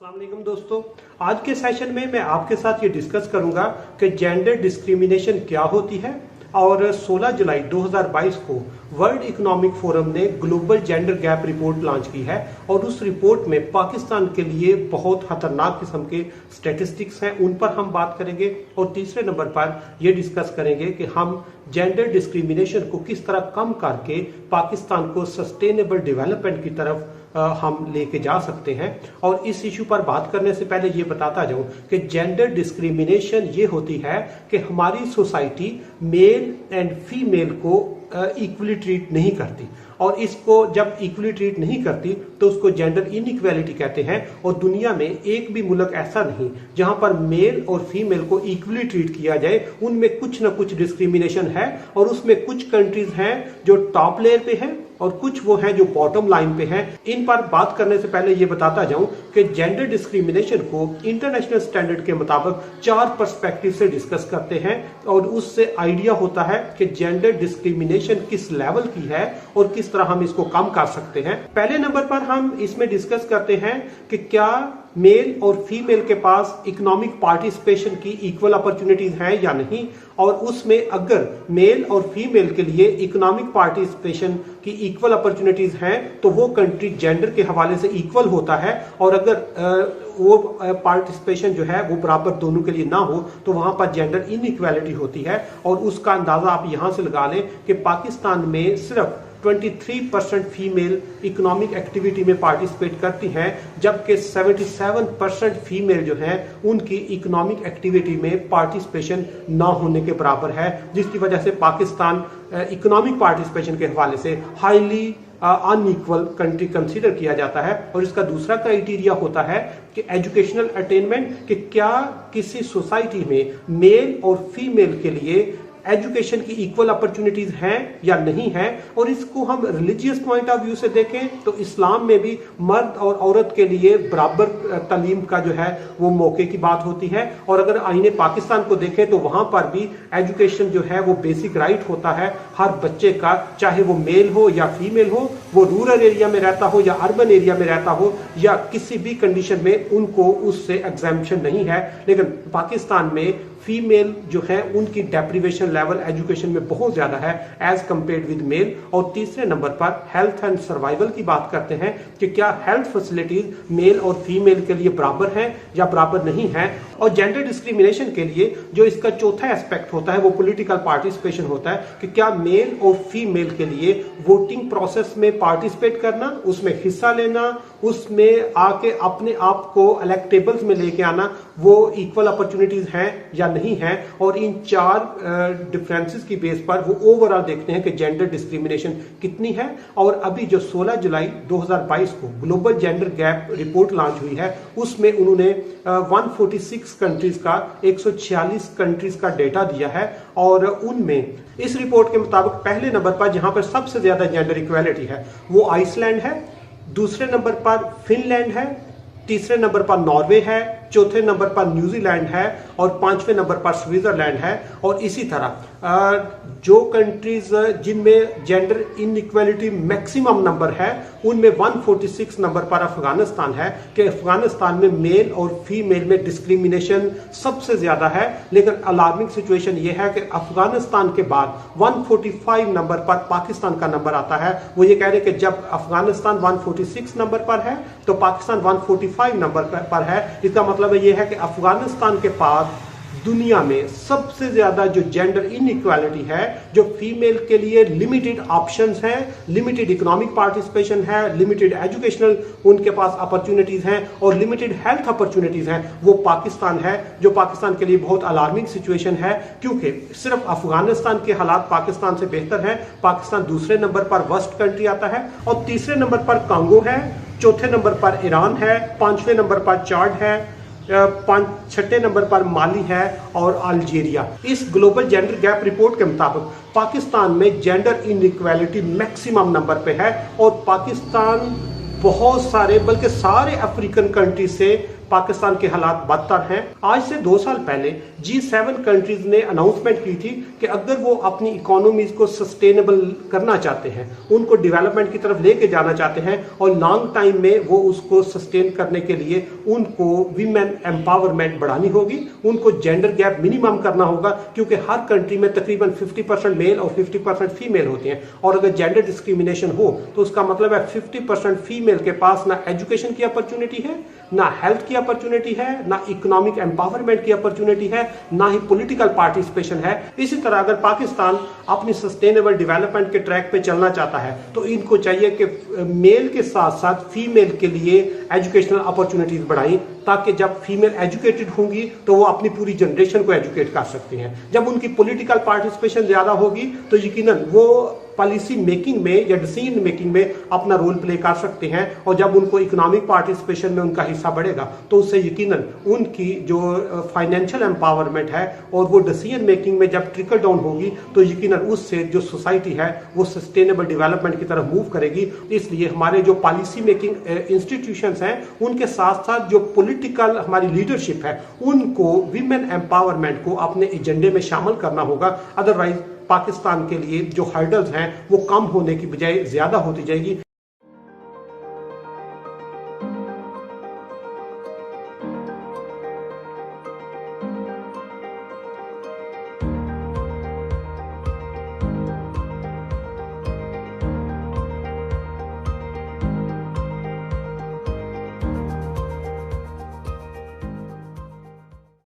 अस्सलाम वालेकुम दोस्तों, आज के सेशन में मैं आपके साथ ये डिस्कस करूंगा कि जेंडर डिस्क्रिमिनेशन क्या होती है। और 16 जुलाई 2022 को वर्ल्ड इकोनॉमिक फोरम ने global gender gap report launch की है और उस रिपोर्ट में पाकिस्तान के लिए बहुत खतरनाक किस्म के स्टैटिस्टिक्स हैं, उन पर हम बात करेंगे। और तीसरे नंबर पर यह डिस्कस करेंगे कि हम जेंडर डिस्क्रिमिनेशन को किस तरह कम करके पाकिस्तान को सस्टेनेबल डेवलपमेंट की तरफ हम लेके जा सकते हैं। और इस इशू पर बात करने से पहले ये बताता जाऊं कि जेंडर डिस्क्रिमिनेशन ये होती है कि हमारी सोसाइटी मेल एंड फीमेल को इक्वली ट्रीट नहीं करती, और इसको जब इक्वली ट्रीट नहीं करती तो उसको जेंडर इनइक्वालिटी कहते हैं। और दुनिया में एक भी मुल्क ऐसा नहीं जहां पर मेल और फीमेल को इक्वली ट्रीट किया जाए, उनमें कुछ ना कुछ डिस्क्रिमिनेशन है। और उसमें कुछ कंट्रीज हैं जो टॉप लेयर पे हैं और कुछ वो हैं जो बॉटम लाइन पे हैं। इन पर बात करने से पहले ये बताता जाऊं कि जेंडर डिस्क्रिमिनेशन को इंटरनेशनल स्टैंडर्ड के मुताबिक 4 पर्सपेक्टिव से डिस्कस करते हैं और उससे आइडिया होता है कि जेंडर डिस्क्रिमिनेशन किस लेवल की है और किस तरह हम इसको कम कर सकते हैं। पहले नंबर पर हम इसमें डिस्कस करते हैं कि क्या मेल और फीमेल के पास इकोनॉमिक पार्टिसिपेशन की इक्वल अपॉर्चुनिटीज हैं या नहीं। और उसमें अगर मेल और फीमेल के लिए इकोनॉमिक पार्टिसिपेशन की इक्वल अपॉर्चुनिटीज हैं तो वो कंट्री जेंडर के हवाले से इक्वल होता है। और अगर वो पार्टिसिपेशन जो है वो बराबर दोनों के लिए ना हो तो वहां पर जेंडर इनइक्वालिटी होती है। और उसका अंदाजा आप यहां से लगा लें कि पाकिस्तान में सिर्फ 23% फीमेल इकोनॉमिक एक्टिविटी में पार्टिसिपेट करती हैं, जबकि 77% फीमेल जो हैं उनकी इकोनॉमिक एक्टिविटी में पार्टिसिपेशन ना होने के बराबर है, जिसकी वजह से पाकिस्तान इकोनॉमिक पार्टिसिपेशन के हवाले से हाईली अनइक्वल कंट्री कंसीडर किया जाता है। और इसका दूसरा क्राइटेरिया होता है कि एजुकेशनल अटेनमेंट, कि क्या किसी सोसाइटी में मेल और फीमेल के लिए एजुकेशन की इक्वल अपॉर्चुनिटीज हैं या नहीं है। और इसको हम रिलीजियस पॉइंट ऑफ व्यू से देखें तो इस्लाम में भी मर्द और औरत के लिए बराबर तालीम का जो है वो मौके की बात होती है। और अगर आईने पाकिस्तान को देखें तो वहां पर भी एजुकेशन जो है वो बेसिक राइट होता है हर बच्चे का, चाहे वो मेल हो या फीमेल हो, वो रूरल एरिया में रहता हो या अर्बन एरिया में रहता हो, या किसी भी कंडीशन में उनको उससे एग्जाम्पशन नहीं है। लेकिन पाकिस्तान में फीमेल जो है उनकी डेप्रीवेशन लेवल एजुकेशन में बहुत ज्यादा है एज कंपेयर्ड विद मेल। और तीसरे नंबर पर हेल्थ एंड सर्वाइवल की बात करते हैं कि क्या हेल्थ फैसिलिटीज मेल और फीमेल के लिए बराबर हैं या बराबर नहीं है। और जेंडर डिस्क्रिमिनेशन के लिए जो इसका चौथा एस्पेक्ट होता है वो पॉलिटिकल पार्टिसिपेशन होता है, कि क्या मेल और फीमेल के लिए वोटिंग प्रोसेस में पार्टिसिपेट करना, उसमें हिस्सा लेना, उसमें आके अपने आप को इलेक्टेबल्स में लेके आना, वो इक्वल अपॉर्चुनिटीज हैं या नहीं है। और इन 4 डिफरेंसेस की बेस पर वो ओवरऑल देखते हैं कि जेंडर डिस्क्रिमिनेशन कितनी है। और अभी जो 16 जुलाई 2022 को global gender gap report launch हुई है उसमें उन्होंने 146 कंट्रीज का 146 कंट्रीज का डेटा दिया है। और उनमें इस रिपोर्ट के मुताबिक पहले नंबर पर जहां पर सबसे ज्यादा जेंडर इक्वालिटी है वो आइसलैंड है, दूसरे नंबर पर फिनलैंड है, तीसरे नंबर पर नॉर्वे है, चौथे नंबर पर न्यूजीलैंड है और 5वें नंबर पर स्विट्जरलैंड है। और इसी तरह जो कंट्रीज जिनमें जेंडर इनइक्वालिटी मैक्सिमम नंबर है उनमें 146 नंबर पर अफगानिस्तान है, कि अफगानिस्तान में मेल और फीमेल में डिस्क्रिमिनेशन सबसे ज्यादा है। लेकिन अलार्मिंग सिचुएशन यह है कि अफगानिस्तान के बाद 145 नंबर पर पाकिस्तान का नंबर आता है। वो ये कह रहे हैं कि जब अफगानिस्तान 146 नंबर पर है तो पाकिस्तान 145 नंबर पर है। इसका मतलब ये है कि अफगानिस्तान के पास दुनिया में सबसे ज्यादा जो जेंडर इनइक्वालिटी है, जो फीमेल के लिए लिमिटेड ऑप्शंस हैं, लिमिटेड इकोनॉमिक पार्टिसिपेशन है, लिमिटेड एजुकेशनल उनके पास अपॉर्चुनिटीज हैं और लिमिटेड हेल्थ अपॉर्चुनिटीज हैं, वो पाकिस्तान है, जो पाकिस्तान के लिए बहुत अलार्मिंग सिचुएशन है। क्योंकि सिर्फ अफगानिस्तान के हालात पाकिस्तान से बेहतर हैं। पाकिस्तान दूसरे नंबर पर वर्स्ट कंट्री आता है और तीसरे नंबर पर कांगो है, चौथे नंबर पर ईरान है, 5वें नंबर पर चाड है, 6ठे नंबर पर माली है और अल्जीरिया। इस ग्लोबल जेंडर गैप रिपोर्ट के मुताबिक पाकिस्तान में जेंडर इनइक्वालिटी मैक्सिमम नंबर पे है। और पाकिस्तान बहुत सारे बल्कि सारे अफ्रीकन कंट्री से पाकिस्तान के हालात बदतर हैं। आज से 2 साल पहले G7 कंट्रीज ने अनाउंसमेंट की थी कि अगर वो अपनी इकोनॉमीज को सस्टेनेबल करना चाहते हैं, उनको डेवलपमेंट की तरफ लेके जाना चाहते हैं और लॉन्ग टाइम में वो उसको सस्टेन करने के लिए उनको वीमेन एम्पावरमेंट बढ़ानी होगी, उनको जेंडर गैप मिनिमम करना होगा, क्योंकि हर कंट्री में तकरीबन 50% मेल और 50% फीमेल होते हैं। और अगर जेंडर डिस्क्रिमिनेशन हो तो उसका मतलब है 50% फीमेल के पास ना एजुकेशन की अपॉर्चुनिटी है, ना हेल्थ की अपॉर्चुनिटी है, ना इकोनॉमिक एम्पावरमेंट की अपॉर्चुनिटी है, ना ही पॉलिटिकल पार्टिसिपेशन है। इसी तरह अगर पाकिस्तान अपनी सस्टेनेबल डेवलपमेंट के ट्रैक पे चलना चाहता है तो इनको चाहिए कि मेल के साथ साथ फीमेल के लिए एजुकेशनल अपॉर्चुनिटीज बढ़ाई, ताकि जब फीमेल एजुकेटेड होंगी तो वो अपनी पूरी जनरेशन को एजुकेट कर सकती हैं। जब उनकी पॉलिटिकल पार्टिसिपेशन ज्यादा होगी तो यकीनन वो पॉलिसी मेकिंग में या डिसीजन मेकिंग में अपना रोल प्ले कर सकते हैं। और जब उनको इकोनॉमिक पार्टिसिपेशन में उनका हिस्सा बढ़ेगा तो उससे यकीनन उनकी जो फाइनेंशियल एम्पावरमेंट है और वो डिसीजन मेकिंग में जब ट्रिकल डाउन होगी तो यकीनन उससे जो सोसाइटी है वो सस्टेनेबल डेवलपमेंट की तरफ मूव करेगी। इसलिए हमारे जो पॉलिसी मेकिंग इंस्टीट्यूशंस हैं उनके साथ साथ जो पॉलिटिकल हमारी लीडरशिप है उनको वीमेन एम्पावरमेंट को अपने एजेंडे में शामिल करना होगा। अदरवाइज पाकिस्तान के लिए जो हर्डल्स हैं वो कम होने की बजाय ज्यादा होती जाएगी।